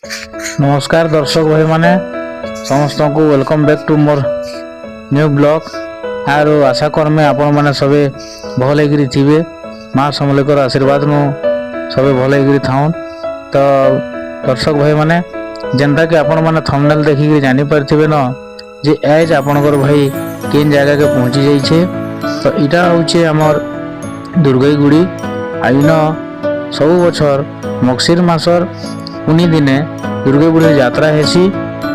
नमस्कार दर्शक भाई माने समस्त को welcome back to more new blog. आर आशा कर्मे आपण मैंने सबे भल थे माँ समलेकर आशीर्वाद नु सबे भल थाउन। तो दर्शक भाई माने जेनता कि आपण मैंने थंबनेल देखिक जानी पारे न जे एज आपणकर भाई केन जगह के पहुँची जाइए। तो इटा हूँ आमर दुर्गईगुड़ी आईन सब बचर मगशिर मासर उन्हीं दिने दुर्गईगुड़ी यात्रा हेसी।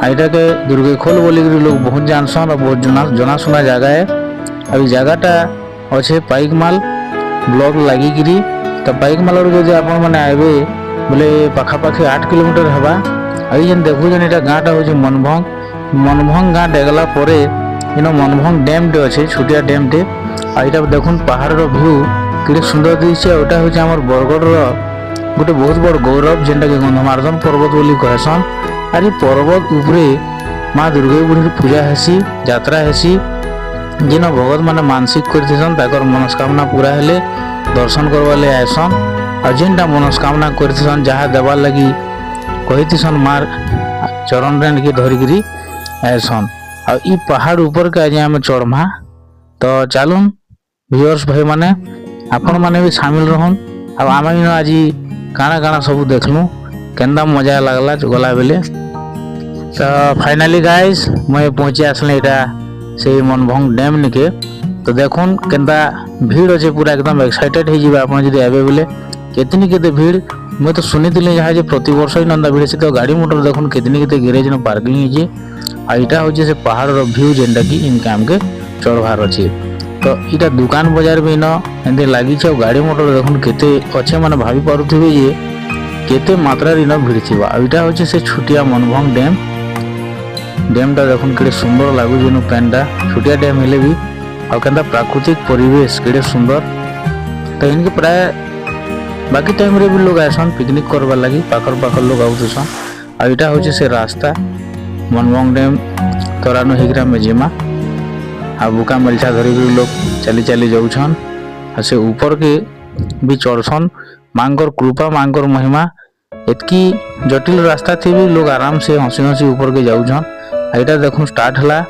आईटा के दुर्गईखोल बोलिक लोग बहुत जानसन और बहुत जनाशुना जगह है। अभी जगहटा अच्छे पाइकमाल ब्लॉक लगिकी। तो पाइकमाल जो आप आए बोले पाखापाखि 8 किलोमीटर हवा। आई जेन देखु जेन यहाँ गाँटा हूँ मनभंग गाँ डेगला पर इन मनभंग डैम टे अच्छे छोटिया डैम टे। आईटा देखुन पहाड़ व्यू कि सुंदर दिखे। यहाँ हूँ आम बरगढ़ गोटे बहुत बड़ गौरव जेनटा कि गंधमार्दन पर्वत बोली कहसन। आर पर्वत उपरे माँ दुर्गईगुड़ी पूजा हेसी यात्रा हेसी। जिन भगत माने मानसिक कर मनस्कामना पूरा हेले दर्शन करवाले आयसन। और जेनटा मनस्कामना कर जहाँ देवार लगी कहीसन मार चरण रेण के धरिकी आयसन। और इ पहाड़ ऊपर के आज आम चढ़मा। तो चलुन व्यूअर्स भाई माने आपण माने भी शामिल रहन। अब आम आज काना काना सब देखलु केंदा मजा लगला गला बेले। तो फाइनली गाइस मैं पहुँची आसले यहाँ से मनभंग डैम निके। तो देखुन केंदा भीड़ अच्छे पूरा एकदम एक्साइटेड हो आप आवे बोले केतनी केते भीड़। मैं तो शुनी जहाँ जे प्रति वर्ष ही नंदा भीड़ से। तो गाड़ी मोटर देखुन केतनी केते गैरेज न पार्किंग हो। यहाँ हूँ से पहाड़ व्यू जेनटा कि इनके आमके चढ़वार अच्छे। तो इटा दुकान बाजार भी न लगी। गाड़ी मोटर देखुन केते अच्छे मैंने भावी पारुथिबे जे केते मात्रा इन भीड़ थी। यहाँ हूँ से छुटिया मनभंग डैमटा देखुन के सुंदर लगुच पैनटा छुटिया डैम हेले भी आंता प्राकृतिक परिवेश के सुंदर। तो इनके प्राय बाकी टाइम रे भी लोग आसन पिकनिक करवा लगी पाखर लोग आउसन। और यहाँ हूँ से रास्ता मनभंग डैम तरानु हिग्रा मेजिमा आ बुका मलछा धरिक लोग चली चली जाऊन। आ से ऊपर के भी चढ़सन मांकर कृपा मांकर महिमा एतकी जटिल रास्ता थी भी लोग आराम से हसी हसी ऊपर के जाऊन। यहाँ देखो स्टार्ट है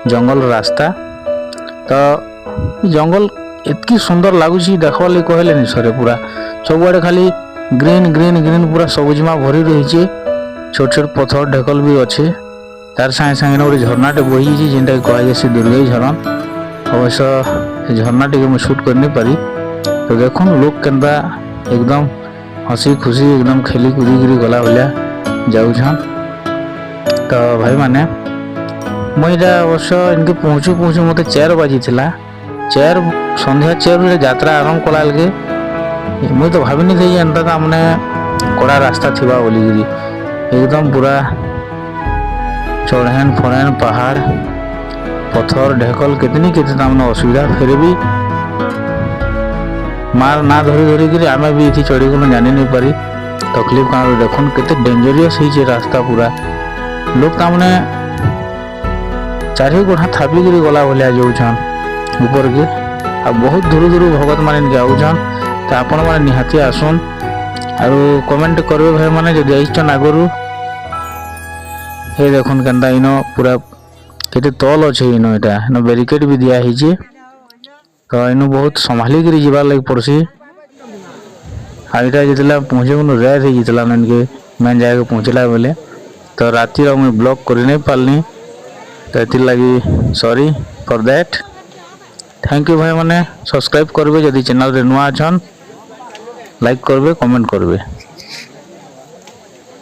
जंगल रास्ता। तो जंगल एतकी सुंदर लगुच देखवा लगे कहले नहीं सरे पूरा सबुआड़े खाली ग्रीन ग्रीन ग्रीन पूरा सबुजमा भरी रही। छोट छोट पत्थर ढेकल भी अच्छे। तार सागे सागे गोटे झरनाटे बही जेनटा कहुए दुर्गई झरन। अवश्य झरना टे मुझे शूट कर नहीं पारी। तो देखो लोग केन्दा एकदम हसी खुशी एकदम खेली कूदी गला भाया जाऊन। तो भाई माने मुझे अवश्य इनके पहुँचू पहुँचू मत 4 बाजी थिला। 4 संध्या 4 बजे यात्रा आरंभ कला लगे मुझे तो भाभी नहीं थी एंता तो मैंने कड़ा रास्ता थी बोलिकी एकदम पूरा चढ़ेन फड़ेन पहाड़ पत्थर ढेकल केतनी केते तामने असुविधा फिर भी मार ना धरी धरिकी आम भी ये चढ़ी को जानी नहीं पारी तकलीफ कारण देखुन केते डेंजरियस है रास्ता पूरा। लोग तामने चारि गोढ़ा थापिक गला भाया जाऊन ऊपर के। आ बहुत दूर दूर भगत मान आउन। तो आपण मैंने निहाती आसन आरो कमेंट करेंगे भाई मैंने जो आईचन आगु ये देखुन केन्दा इन पूरा केते तल अच्छे इन यहाँ बेरिकेड भी दिखाई। तो इन बहुत संभालिक जाबार लगे पड़सी। आईटा जितला पहुँचे रेत हो जाता इनके मेन जगह पहुँचला बेले। तो राति मुझे ब्लॉग कर नहीं पारनी। तो ये लगी sorry for that. Thank you भाई मैंने सब्सक्राइब करेंगे जदि चैनल रे नुआ अछन लाइक करेंगे कमेंट करेंगे।